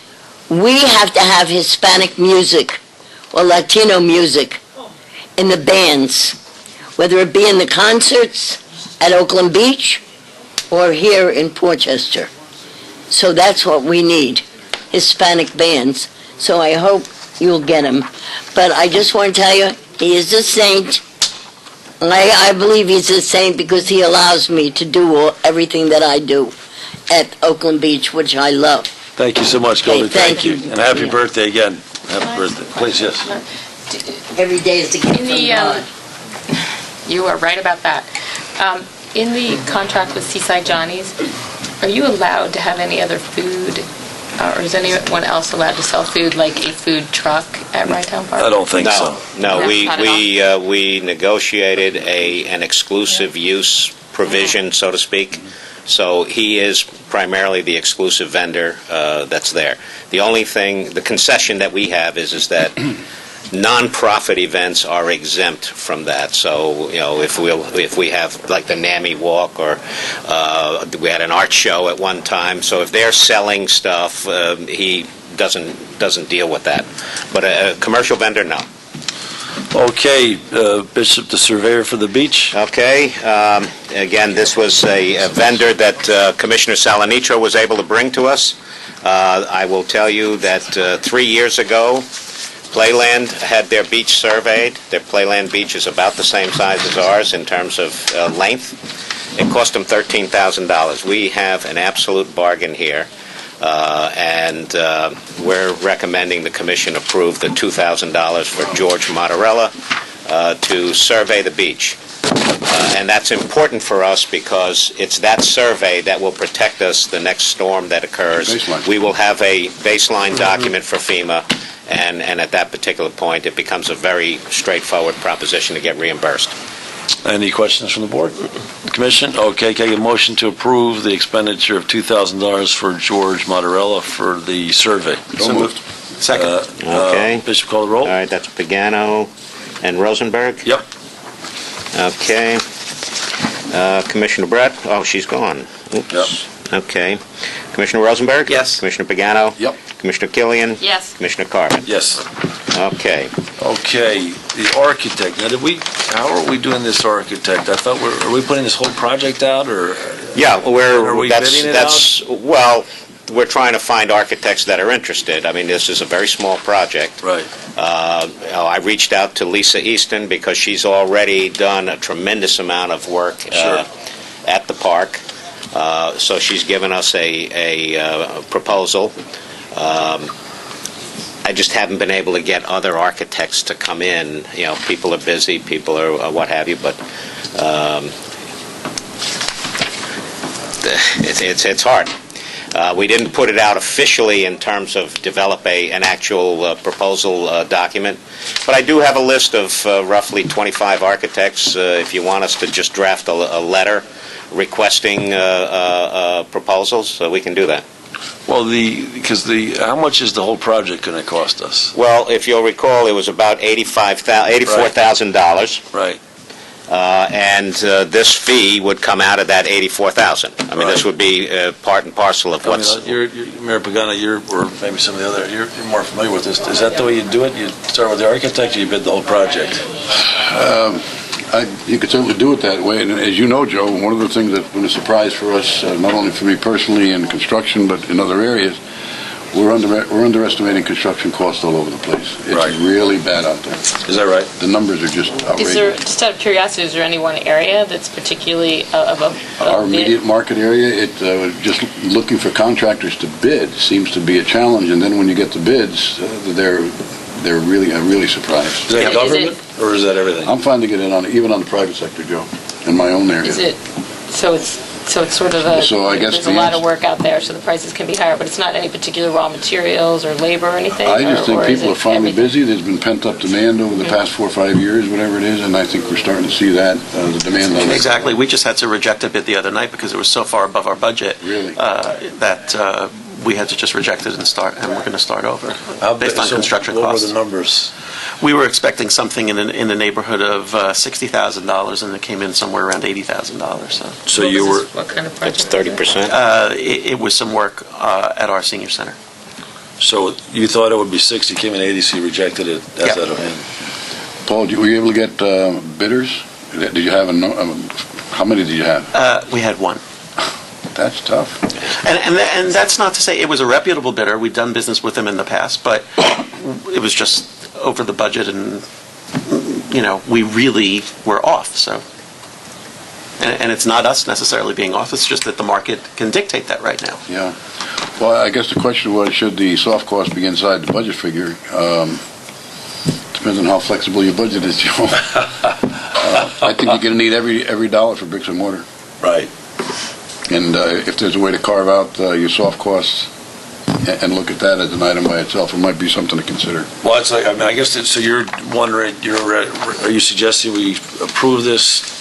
we have to have Hispanic music or Latino music in the bands, whether it be in the concerts at Oakland Beach or here in Portchester. So that's what we need, Hispanic bands. So I hope you'll get him. But I just want to tell you, he is a saint. I believe he's a saint because he allows me to do everything that I do at Oakland Beach, which I love. Thank you so much, Goldie. Hey, thank you. And happy birthday again. Happy birthday. Please, yes. Every day is a gift from God. You are right about that. In the contract with Seaside Johnny's, are you allowed to have any other food, or is anyone else allowed to sell food, like a food truck at Rye Town Park? I don't think so. No, we negotiated an exclusive use provision, so to speak. So he is primarily the exclusive vendor that's there. The only thing, the concession that we have is that non-profit events are exempt from that. So, if we have like the NAMI Walk, or we had an art show at one time. So if they're selling stuff, he doesn't deal with that. But a commercial vendor, no. Okay, Bishop, the surveyor for the beach. Okay. Again, this was a vendor that Commissioner Salanitro was able to bring to us. I will tell you that 3 years ago, Playland had their beach surveyed. Their Playland beach is about the same size as ours in terms of length. It cost them $13,000. We have an absolute bargain here. And we're recommending the Commission approve the $2,000 for George Montorello to survey the beach. And that's important for us because it's that survey that will protect us the next storm that occurs. Baseline. We will have a baseline document for FEMA, and at that particular point, it becomes a very straightforward proposition to get reimbursed. Any questions from the board? Commission? Okay, can I get a motion to approve the expenditure of $2,000 for George Montorello for the survey? So moved. Second. Okay. Bishop, call the roll. All right, that's Pagano and Rosenberg? Yep. Okay. Commissioner Brett? Oh, she's gone. Oops. Yep. Okay. Commissioner Rosenberg? Yes. Commissioner Pagano? Yep. Commissioner Killian? Yes. Commissioner Carvin? Yes. Okay. Okay, the architect. Now, how are we doing this architect? I thought, are we putting this whole project out, or? Yeah, Are we bidding it well, we're trying to find architects that are interested. I mean, this is a very small project. Right. I reached out to Lisa Eastman because she's already done a tremendous amount of work Sure. at the park. So she's given us a proposal. I just haven't been able to get other architects to come in. You know, people are busy, people are what have you, but it's hard. We didn't put it out officially in terms of develop an actual proposal document, but I do have a list of roughly 25 architects. If you want us to just draft a letter requesting proposals, we can do that. Well, how much is the whole project going to cost us? Well, if you'll recall, it was about $84,000. Right. And this fee would come out of that $84,000. I mean, this would be part and parcel of what's... Mayor Pagano, or maybe some of the other, you're more familiar with this. Is that the way you do it? You start with the architect, or you bid the whole project? You could certainly do it that way, and as you know, Joe, one of the things that's been a surprise for us, not only for me personally in construction, but in other areas, we're underestimating construction costs all over the place. It's really bad out there. Is that right? The numbers are just outrageous. Just out of curiosity, is there any one area that's particularly Our immediate market area, just looking for contractors to bid seems to be a challenge, and then when you get the bids, they're really surprised. Is that government, or is that everything? I'm finding it even on the private sector, Joe, in my own area. Is it, so it's sort of there's a lot of work out there, so the prices can be higher, but it's not any particular raw materials or labor or anything? I just think people are finally busy. There's been pent-up demand over the past 4 or 5 years, whatever it is, and I think we're starting to see that, the demand level. Exactly. We just had to reject a bid the other night because it was so far above our budget. Really? That we had to just reject it and we're going to start over based on construction costs. What were the numbers? We were expecting something in the neighborhood of $60,000, and it came in somewhere around $80,000. So you were... What kind of project? It's 30%. It was some work at our senior center. So you thought it would be 60, came in 80, so you rejected it as that of him. Paul, were you able to get bidders? Did you have how many did you have? We had one. That's tough. And that's not to say it was a reputable bidder. We'd done business with him in the past, but it was just over the budget, and we really were off. So, and it's not us necessarily being off. It's just that the market can dictate that right now. Yeah. Well, I guess the question was, should the soft cost be inside the budget figure? Depends on how flexible your budget is, Joe. I think you're going to need every dollar for bricks and mortar. Right. And if there's a way to carve out your soft costs and look at that as an item by itself, it might be something to consider. Well, it's I guess, so you're wondering, are you suggesting we approve this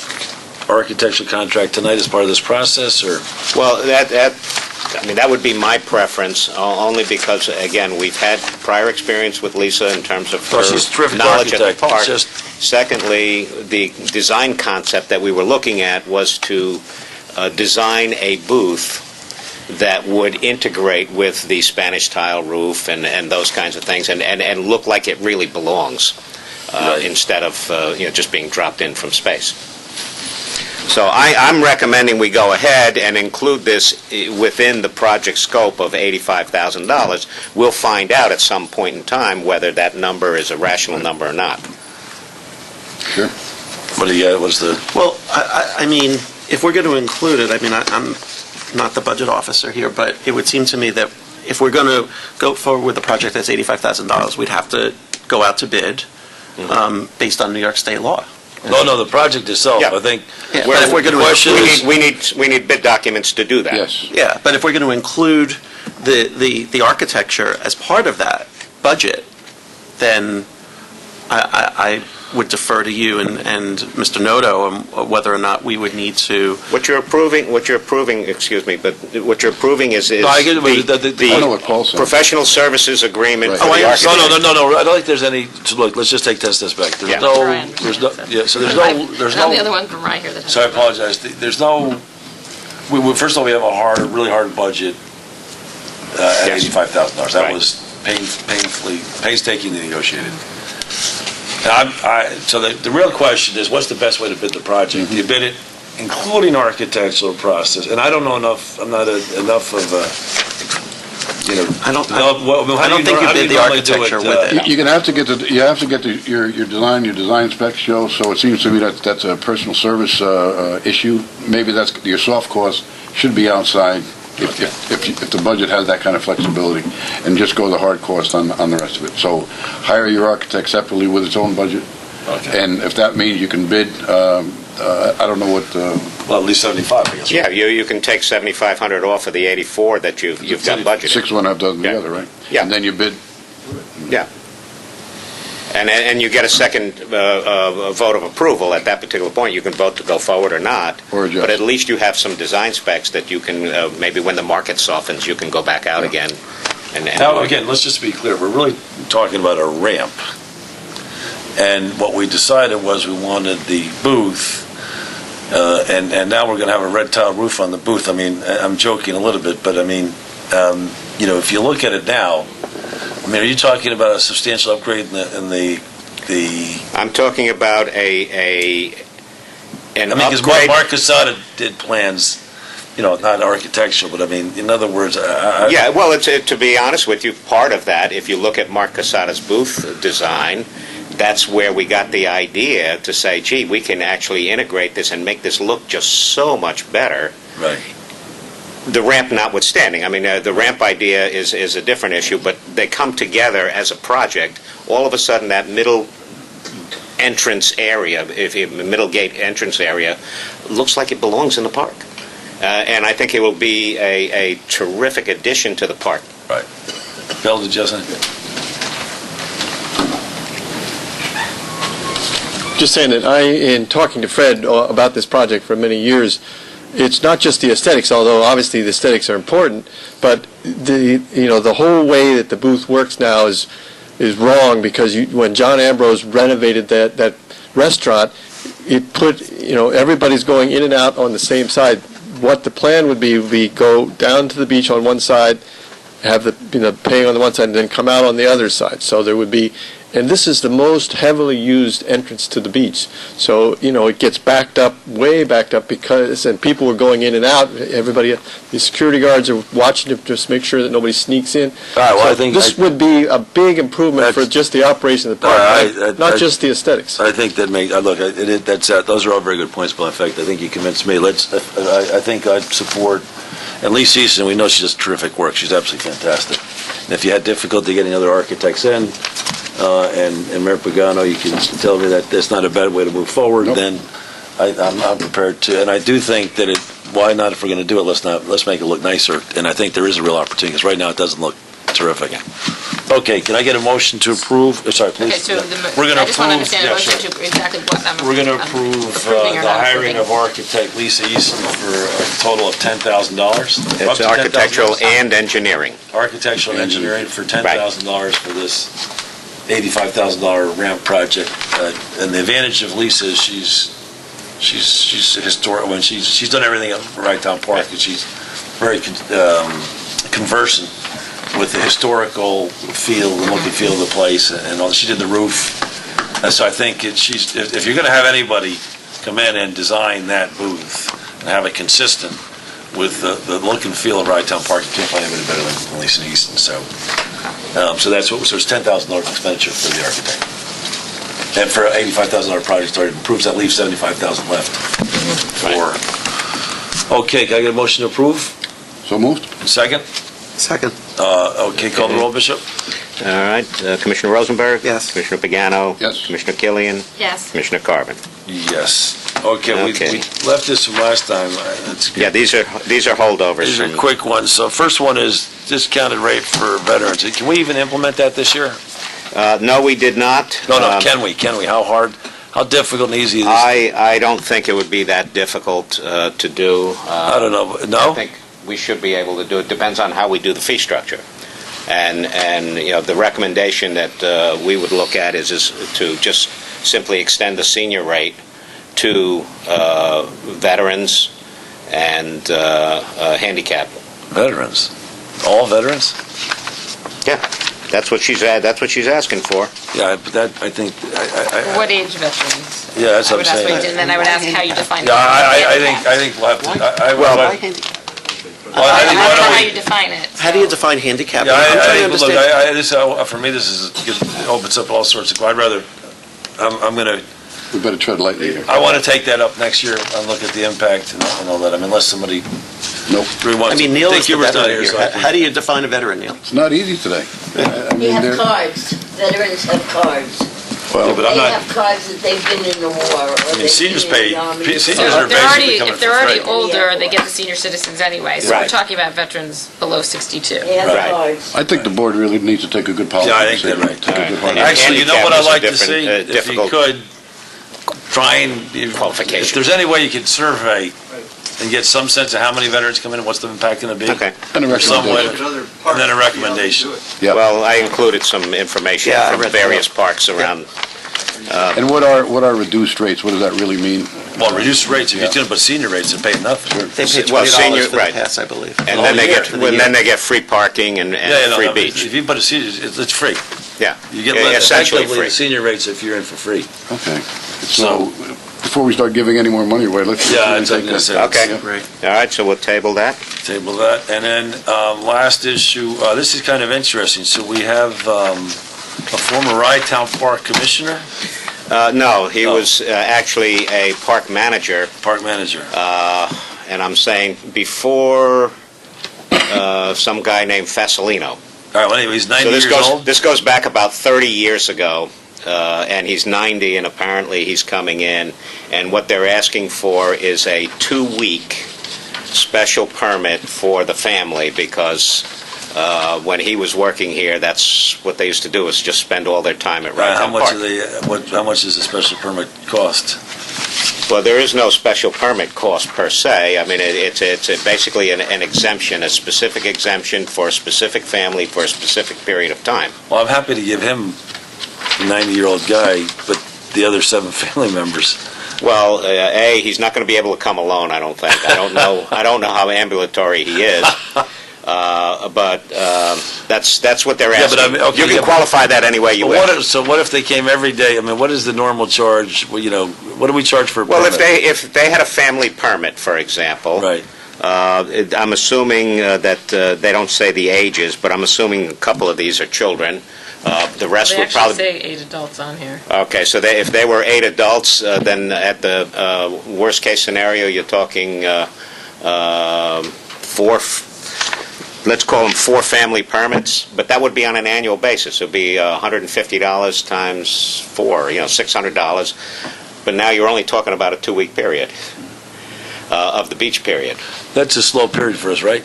architectural contract tonight as part of this process, or? Well, that would be my preference, only because, again, we've had prior experience with Lisa in terms of her she's a terrific knowledge of the park. Secondly, the design concept that we were looking at was to design a booth that would integrate with the Spanish tile roof and those kinds of things, and look like it really belongs, instead of just being dropped in from space. So I'm recommending we go ahead and include this within the project scope of $85,000. We'll find out at some point in time whether that number is a rational number or not. Sure. What's the... Well, I mean, if we're going to include it, I mean, I'm not the budget officer here, but it would seem to me that if we're going to go forward with a project that's $85,000, we'd have to go out to bid based on New York state law. No, the project itself, Yeah. I think. Yeah. But if we're going to we need bid documents to do that. Yes. Yeah, but if we're going to include the architecture as part of that budget, then I would defer to you and Mr. Noto on whether or not we would need to. What you're approving, excuse me, but what you're approving is I know what Paul said. professional services agreement Right. for the architect. No, I don't think there's any, look, let's just take this back. There's Yeah. no, Ryan, there's no, so. yeah, so there's I'm the other no, one from right here that has... so I apologize. There's no, first of all, we have a really hard budget at Yes. $85,000. That Right. was painstakingly negotiated. So the real question is, what's the best way to bid the project? Do you bid it including architectural process? And I don't know enough, I'm not enough of you know. I don't I think you did the architecture with it. You're gonna have to get your design specs, Joe. So it seems to me that's a personal service issue. Maybe that's your soft cost should be outside if the budget has that kind of flexibility, and just go the hard cost on the rest of it. So hire your architect separately with its own budget, and if that means you can bid, I don't know what. Well, at least 75, I guess. Yeah, you can take 7,500 off of the 84 that you've got budgeted. 6.5 dozen together, right? Yeah. And then you bid. Yeah. And you get a second vote of approval at that particular point. You can vote to go forward or not. Or adjust. But at least you have some design specs that you can, maybe when the market softens, you can go back out again. Now, again, let's just be clear. We're really talking about a ramp. And what we decided was we wanted the booth, and now we're going to have a red tile roof on the booth. I mean, I'm joking a little bit, but I mean, if you look at it now, I mean, are you talking about a substantial upgrade in the I'm talking about because Mark Casada did plans, not architectural, but I mean, in other words, yeah. Well, to be honest with you, part of that, if you look at Mark Casada's booth design, that's where we got the idea to say, gee, we can actually integrate this and make this look just so much better. Right. The ramp notwithstanding. I mean, the ramp idea is a different issue, but they come together as a project. All of a sudden, that middle entrance area, middle gate entrance area, looks like it belongs in the park. And I think it will be a terrific addition to the park. Right. Bill, did you say? Just saying that in talking to Fred about this project for many years, it's not just the aesthetics, although obviously the aesthetics are important, but the whole way that the booth works now is wrong, because when John Ambrose renovated that restaurant, it put everybody's going in and out on the same side. What the plan would be go down to the beach on one side, have the paying on the one side, and then come out on the other side. So there would be. And this is the most heavily used entrance to the beach. So, it gets way backed up, and people were going in and out. Everybody, the security guards are watching to just make sure that nobody sneaks in. All right, well, so I think this would be a big improvement for just the operation of the park, not just the aesthetics. I think that those are all very good points, Bill. In fact, I think you convinced me. I think I'd support, and Lisa Eastman, we know she does terrific work. She's absolutely fantastic. And if you had difficulty getting other architects in, and Mayor Pagano, you can tell me that that's not a bad way to move forward. Nope. Then I'm prepared to, and I do think that why not, if we're going to do it, let's make it look nicer. And I think there is a real opportunity, because right now it doesn't look terrific. Okay, can I get a motion to approve? Sorry, please. Okay, so we're going to I just want to understand the motion to exactly what we're going to approve the hiring of architect Lisa Eastman for a total of $10,000. It's architectural and engineering. Architectural and engineering for $10,000 for this $85,000 ramp project. And the advantage of Lisa is she's historic. When she's done everything at Rye Town Park, and she's very conversant with the historical feel, the look and feel of the place, and all. She did the roof. And so I think if you're going to have anybody come in and design that booth and have it consistent with the look and feel of Rye Town Park, you can't find anybody better than Lisa Easton. So that's what. So it's $10,000 expenditure for the architect, and for $85,000 project started improves. That leaves $75,000 left. Okay, can I get a motion to approve? So moved. Second. Okay, call the roll, Bishop. All right, Commissioner Rosenberg. Yes. Commissioner Pagano. Yes. Commissioner Killian. Yes. Commissioner Carvin. Yes. Okay. We left this from last time. That's good. Yeah, these are holdovers. These are quick ones. So first one is discounted rate for veterans. Can we even implement that this year? No, we did not. No. Can we? How hard? How difficult and easy is this? I don't think it would be that difficult to do. I don't know. No? I think we should be able to do it. Depends on how we do the fee structure. And the recommendation that we would look at is to just simply extend the senior rate to veterans and handicapped. Veterans? All veterans? Yeah, that's what she's asking for. Yeah, but that I think. What age veterans? Yeah, that's what I'm saying. And then I would ask how you define. Yeah, I think we'll have to. I don't know how you define it. How do you define handicap? Yeah, I'm trying to look, understand. for me, it opens up all sorts of, I'd rather, I'm going to, We better tread lightly here. I want to take that up next year and look at the impact and all that. I mean, unless somebody Nope. really wants I mean, to. Neil Dick is the Huber's not veteran here, here. so I can- How do you define a veteran, Neil? It's not easy today. I We mean, have they're- cards. Veterans have cards. well, but I'm They not- have cards that they've been in the war. I mean, seniors pay, seniors So are if they're basically already, coming if they're for already free. older, they get the senior citizens anyway. So we're Right. talking about veterans below 62. They have Right. cards. I think the board really needs to take a good policy. Yeah, I think decision. they're right. Take a good All right. policy. Actually, you know what Handicap I'd is a like to different, see? If you difficult could, try and, if qualification. there's any way you could survey and get some sense of how many veterans come in and what's the impact going to be. Okay. And a Or some way to- recommendation. And then a recommendation. Yeah. Well, I included some information Yeah, I from read that. various parks around. And what are reduced rates? What does that really mean? Well, reduced rates, if you're going to put senior rates, they're paying nothing. They pay Well, $20 senior- for the right. pass, I believe. And Oh, then they yeah, get, for the well, year. then they get free parking and free beach. If you put a senior, it's free. Yeah. You get Essentially effectively free. the senior rates if you're in for free. Okay. So, before we start giving any more money away, let's Yeah, really it's take that. say. Okay. Yeah. Right. All right, so we'll table that. Table that. And then last issue, this is kind of interesting. So we have a former Rye Town Park Commissioner, No, he Oh. was actually a park manager, Park Manager. and I'm saying before some guy named Fasolino. All right, well, anyway, he's 90 So this years old. this goes back about 30 years ago, and he's 90, and apparently he's coming in, and what they're asking for is a 2-week special permit for the family, because when he was working here, that's what they used to do, was just spend all their time at Rye How Town much Park. are they? How much does a special permit cost? Well, there is no special permit cost per se. I mean, it's basically an exemption, a specific exemption for a specific family for a specific period of time. Well, I'm happy to give him a 90-year-old guy, but the other 7 family members. Well, he's not going to be able to come alone, I don't think. I don't know how ambulatory he is. But that's what they're Yeah, asking. but I mean, okay, you can yeah, but- qualify that any way you Well, wish. what if they came every day? I mean, what is the normal charge? Well, what do we charge for a Well, permit? if they had a family permit, for example, Right. I'm assuming that they don't say the ages, but I'm assuming a couple of these are children. The rest They would actually probably... say 8 adults on here. Okay, so if they were 8 adults, then at the worst-case scenario, you're talking 4, let's call them 4 family permits, but that would be on an annual basis. It would be $150 times 4, $600. But now you're only talking about a 2-week period of the beach period. That's a slow period for us, right?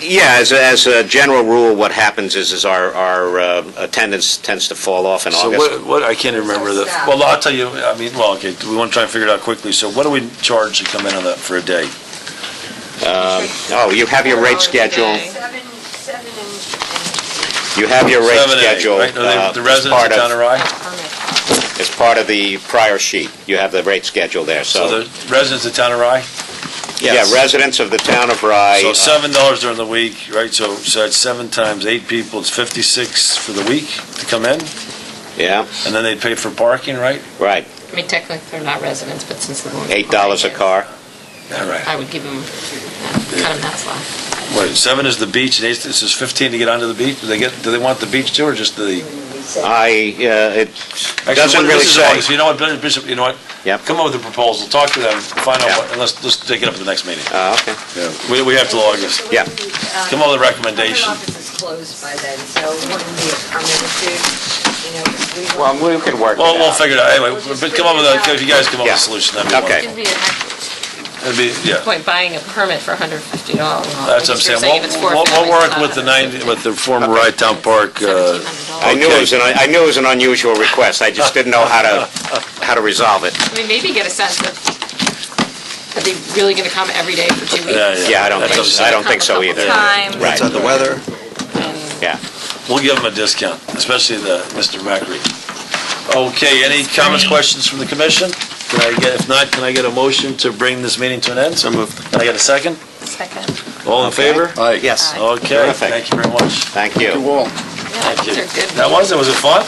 Yeah, as a general rule, what happens is our attendance tends to fall off in So August. what I can't remember the. Well, I'll tell you. I mean, well, okay. We want to try and figure it out quickly. So what do we charge to come in on that for a day? You have your rate schedule. You have your rate 7 and 8, schedule. right? Are they the as residents part of Town of Rye? as part of the prior sheet. You have the rate schedule there. So the residents of Town of Rye. Yeah, residents of the town of Rye. So $7 during the week, right? So that's 7 times 8 people. It's 56 for the week to come in, Yeah, and then they pay for parking, right? right. I mean, technically, they're not residents, but since they're $8 a car. All right. I would give them, cut them that slack. Wait, 7 is the beach, and 8, this is 15 to get onto the beach. Do they want the beach too, or just the? It Actually, doesn't really this is say. August. You know what, Bishop? You know what? Yep. Come up with a proposal. Talk to them. Find out Yeah. what, and let's take it up at the next meeting. Okay. We have till August. Yeah. Come up with a recommendation. Our office is closed by then, so wouldn't be a permit issued, Well, we can work Well, it we'll out. figure it out. Anyway, but come up with if you guys come up with Yeah. a solution, that'd be Okay. wonderful. It'd be an actual It'd be, yeah. point buying a permit for $150. That's what I'm saying. We'll work with the former Rye Town Park. I knew it was an unusual request. I just didn't know how to resolve it. I mean, maybe get a sense of, are they really going to come every day for 2 weeks? Yeah, I don't That's think what I'm I don't Come think a so couple either. times, Right. the weather. and Yeah. We'll give them a discount, especially Mr. Macri. Okay, any comments, questions from the commission? If not, can I get a motion to bring this meeting to an end? So moved. Can I get a second? second. All in favor? Aye. Yes. Okay, Terrific. thank you very much. Thank you. You all. Yeah, Thank you. they're good. Was it fun?